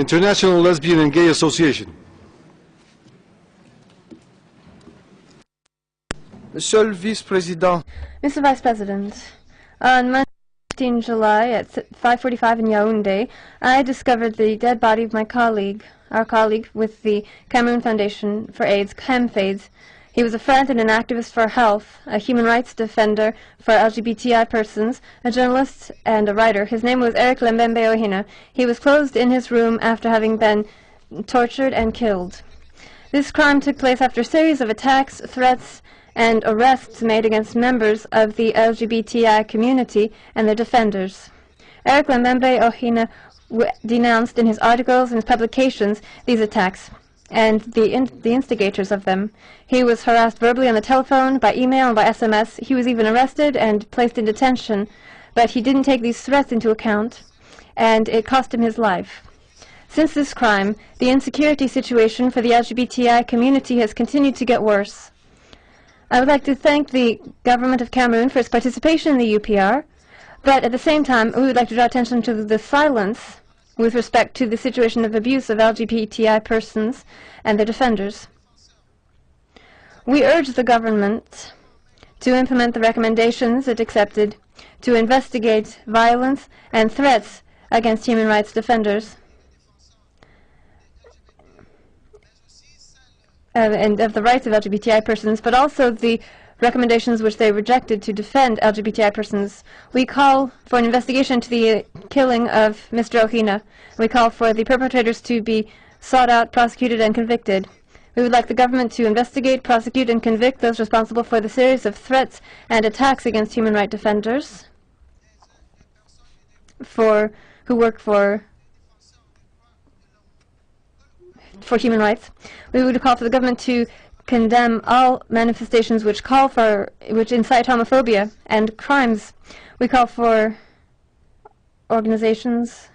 International Lesbian and Gay Association. Monsieur le Vice-Président. Mr. Vice President, on Monday, 15 July at 5:45 in Yaoundé, I discovered the dead body of my colleague, our colleague with the Cameroon Foundation for AIDS, CAMFAIDS. He was a friend and an activist for health, a human rights defender for LGBTI persons, a journalist and a writer. His name was Eric Lembembe Ohina. He was closed in his room after having been tortured and killed. This crime took place after a series of attacks, threats, and arrests made against members of the LGBTI community and their defenders. Eric Lembembe Ohina denounced in his articles and his publications these attacks and the instigators of them. He was harassed verbally on the telephone, by email, and by SMS. He was even arrested and placed in detention, but he didn't take these threats into account, and it cost him his life. Since this crime, the insecurity situation for the LGBTI community has continued to get worse. I would like to thank the government of Cameroon for its participation in the UPR, but at the same time, we would like to draw attention to the silence with respect to the situation of abuse of LGBTI persons and their defenders. We urge the government to implement the recommendations it accepted to investigate violence and threats against human rights defenders and of the rights of LGBTI persons, but also the recommendations which they rejected to defend LGBTI persons. We call for an investigation into the killing of Mr. Ohina. We call for the perpetrators to be sought out, prosecuted, and convicted. We would like the government to investigate, prosecute, and convict those responsible for the series of threats and attacks against human rights defenders who work for human rights. We would call for the government to condemn all manifestations which incite homophobia and crimes. We call for organizations